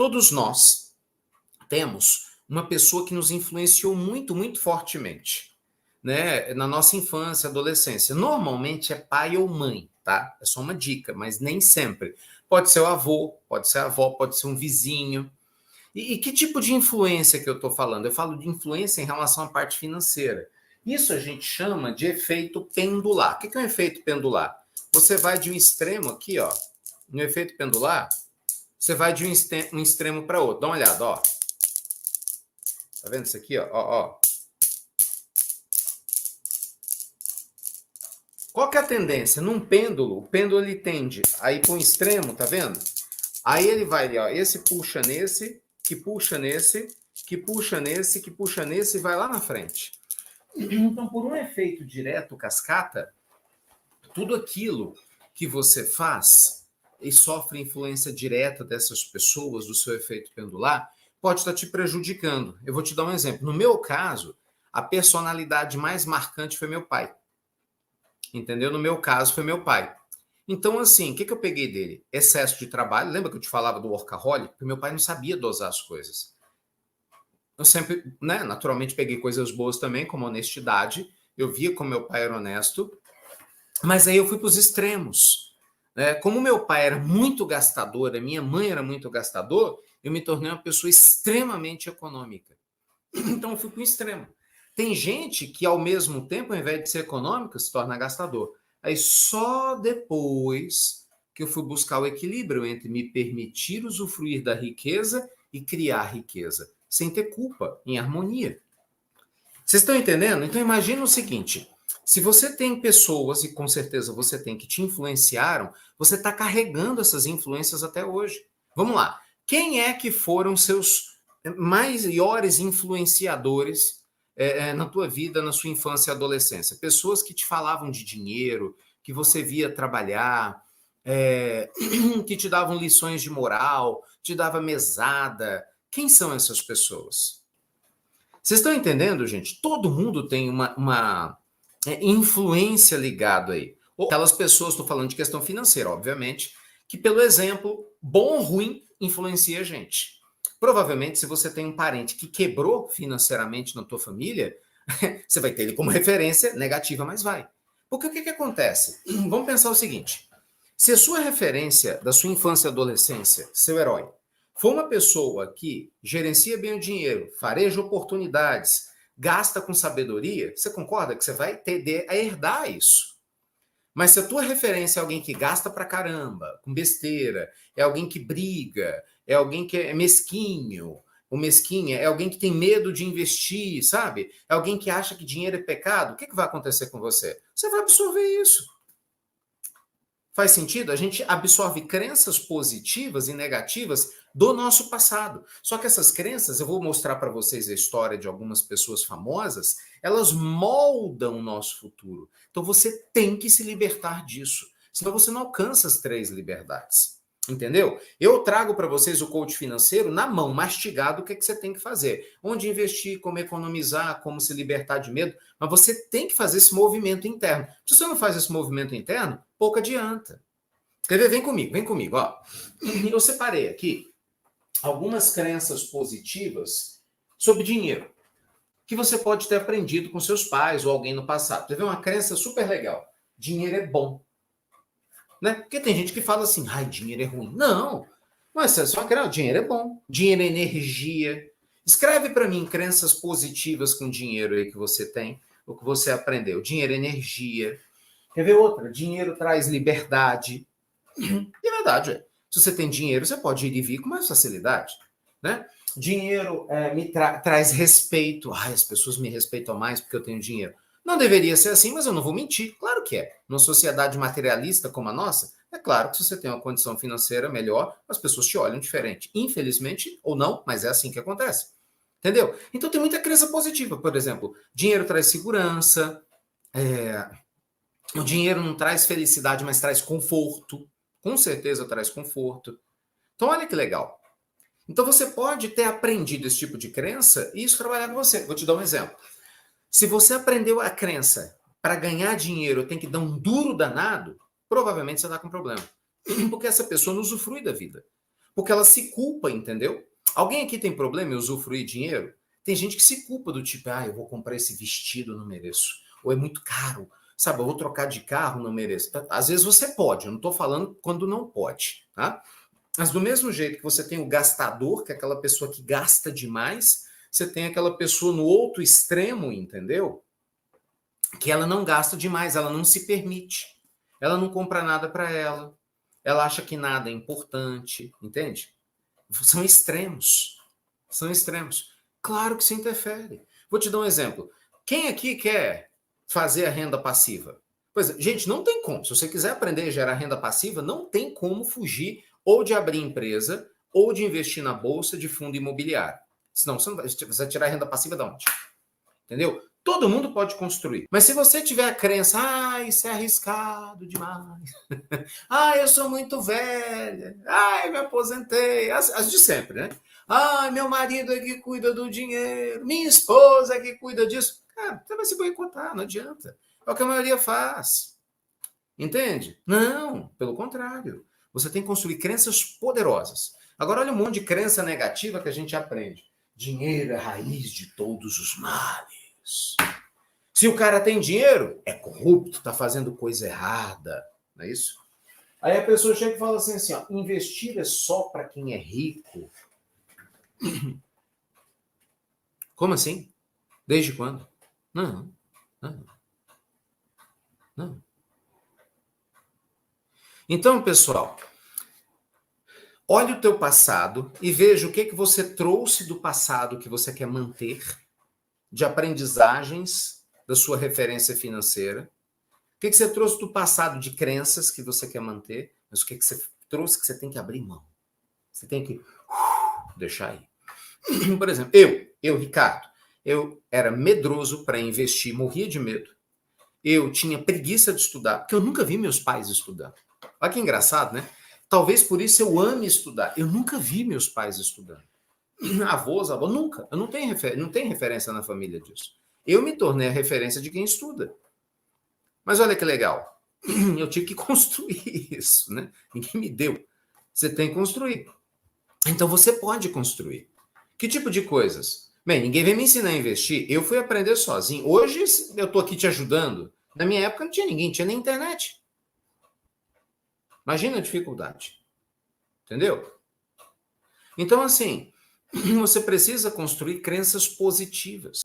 Todos nós temos uma pessoa que nos influenciou muito, muito fortemente, né? Na nossa infância, adolescência. Normalmente é pai ou mãe, tá? É só uma dica, mas nem sempre. Pode ser o avô, pode ser a avó, pode ser um vizinho. E que tipo de influência que eu estou falando? Eu falo de influência em relação à parte financeira. Isso a gente chama de efeito pendular. O que é um efeito pendular? Você vai de um extremo aqui, ó, no efeito pendular, você vai de um extremo para outro. Dá uma olhada, ó. Tá vendo isso aqui, ó? Ó. Qual que é a tendência? Num pêndulo, o pêndulo ele tende a ir para um extremo, tá vendo? Aí ele vai ali, ó, esse puxa nesse, que puxa nesse, que puxa nesse, que puxa nesse e vai lá na frente. Então, por um efeito direto cascata, tudo aquilo que você faz e sofre influência direta dessas pessoas, do seu efeito pendular, pode estar te prejudicando. Eu vou te dar um exemplo. No meu caso, a personalidade mais marcante foi meu pai. Entendeu? No meu caso, foi meu pai. Então, assim, o que eu peguei dele? Excesso de trabalho. Lembra que eu te falava do workaholic? Porque meu pai não sabia dosar as coisas. Eu sempre, né, naturalmente peguei coisas boas também, como honestidade. Eu via como meu pai era honesto. Mas aí eu fui para os extremos. Né? Como meu pai era muito gastador, a minha mãe era muito gastador, eu me tornei uma pessoa extremamente econômica. Então eu fui para o extremo. Tem gente que, ao mesmo tempo, ao invés de ser econômica, se torna gastador. Aí só depois que eu fui buscar o equilíbrio entre me permitir usufruir da riqueza e criar riqueza, sem ter culpa, em harmonia. Vocês estão entendendo? Então imagina o seguinte, se você tem pessoas, e com certeza você tem, que te influenciaram, você está carregando essas influências até hoje. Vamos lá. Quem é que foram seus maiores influenciadores na tua vida, na sua infância e adolescência? Pessoas que te falavam de dinheiro, que você via trabalhar, que te davam lições de moral, te dava mesada. Quem são essas pessoas? Vocês estão entendendo, gente? Todo mundo tem uma influência ligada aí. Ou aquelas pessoas, estou falando de questão financeira, obviamente, que pelo exemplo, bom ou ruim, influencia a gente. Provavelmente, se você tem um parente que quebrou financeiramente na tua família, você vai ter ele como referência negativa, mas vai. Porque o que acontece? Vamos pensar o seguinte. Se a sua referência da sua infância e adolescência, seu herói, for uma pessoa que gerencia bem o dinheiro, fareja oportunidades, gasta com sabedoria, você concorda que você vai tender a herdar isso? Mas se a tua referência é alguém que gasta pra caramba, com besteira, é alguém que briga, é alguém que é mesquinho, o mesquinha é alguém que tem medo de investir, sabe? É alguém que acha que dinheiro é pecado, o que vai acontecer com você? Você vai absorver isso. Faz sentido? A gente absorve crenças positivas e negativas do nosso passado. Só que essas crenças, eu vou mostrar para vocês a história de algumas pessoas famosas, elas moldam o nosso futuro. Então você tem que se libertar disso. Senão você não alcança as 3 liberdades. Entendeu? Eu trago para vocês o coach financeiro na mão, mastigado, o que você tem que fazer. Onde investir, como economizar, como se libertar de medo. Mas você tem que fazer esse movimento interno. Se você não faz esse movimento interno, pouco adianta. Quer ver? Vem comigo. Ó. Eu separei aqui algumas crenças positivas sobre dinheiro que você pode ter aprendido com seus pais ou alguém no passado. Quer ver uma crença super legal? Dinheiro é bom. Né? Porque tem gente que fala assim, ai, dinheiro é ruim. Não, mas é só que dinheiro é bom. Dinheiro é energia. Escreve para mim crenças positivas com dinheiro aí que você tem, o que você aprendeu. Dinheiro é energia. Quer ver outra? Dinheiro traz liberdade. E é verdade, se você tem dinheiro, você pode ir e vir com mais facilidade. Né? Dinheiro me traz respeito. Ai, as pessoas me respeitam mais porque eu tenho dinheiro. Não deveria ser assim, mas eu não vou mentir. Claro que é. Numa sociedade materialista como a nossa, é claro que se você tem uma condição financeira melhor, as pessoas te olham diferente. Infelizmente, ou não, mas é assim que acontece. Entendeu? Então tem muita crença positiva. Por exemplo, dinheiro traz segurança, o dinheiro não traz felicidade, mas traz conforto. Com certeza traz conforto. Então olha que legal. Então você pode ter aprendido esse tipo de crença e isso trabalhar com você. Vou te dar um exemplo. Se você aprendeu a crença para ganhar dinheiro tem que dar um duro danado, provavelmente você está com problema. Porque essa pessoa não usufrui da vida. Porque ela se culpa, entendeu? Alguém aqui tem problema em usufruir dinheiro? Tem gente que se culpa do tipo, eu vou comprar esse vestido, não mereço. Ou é muito caro. Sabe, eu vou trocar de carro, não mereço. Às vezes você pode, eu não estou falando quando não pode, tá? Mas do mesmo jeito que você tem o gastador, que é aquela pessoa que gasta demais, você tem aquela pessoa no outro extremo, entendeu? Que ela não gasta demais, ela não se permite. Ela não compra nada para ela. Ela acha que nada é importante, entende? São extremos. São extremos. Claro que isso interfere. Vou te dar um exemplo. Quem aqui quer fazer a renda passiva? Pois é, gente, não tem como. Se você quiser aprender a gerar renda passiva, não tem como fugir ou de abrir empresa ou de investir na bolsa de fundo imobiliário. Senão você vai tirar renda passiva de onde? Entendeu? Todo mundo pode construir. Mas se você tiver a crença, isso é arriscado demais. Eu sou muito velha. Eu me aposentei. As de sempre, né? Meu marido é que cuida do dinheiro. Minha esposa é que cuida disso. Cara, você vai se boicotar, não adianta. É o que a maioria faz. Entende? Não, pelo contrário. Você tem que construir crenças poderosas. Agora, olha um monte de crença negativa que a gente aprende. Dinheiro é a raiz de todos os males. Se o cara tem dinheiro, é corrupto, está fazendo coisa errada. Não é isso? Aí a pessoa chega e fala assim, investir é só para quem é rico. Como assim? Desde quando? Não. Então, pessoal, olhe o teu passado e veja o que você trouxe do passado que você quer manter, de aprendizagens da sua referência financeira. O que você trouxe do passado de crenças que você quer manter, mas o que você trouxe que você tem que abrir mão. Você tem que deixar aí. Por exemplo, eu, Ricardo, eu era medroso para investir, morria de medo. Eu tinha preguiça de estudar, porque eu nunca vi meus pais estudando. Olha que engraçado, né? Talvez por isso eu ame estudar. Eu nunca vi meus pais estudando. Avós, nunca. Eu não tenho referência na família disso. Eu me tornei a referência de quem estuda. Mas olha que legal. Eu tive que construir isso, né? Ninguém me deu. Você tem que construir. Então você pode construir. Que tipo de coisas? Bem, ninguém veio me ensinar a investir. Eu fui aprender sozinho. Hoje eu estou aqui te ajudando. Na minha época não tinha ninguém, tinha nem internet. Imagina a dificuldade. Entendeu? Então, assim, você precisa construir crenças positivas.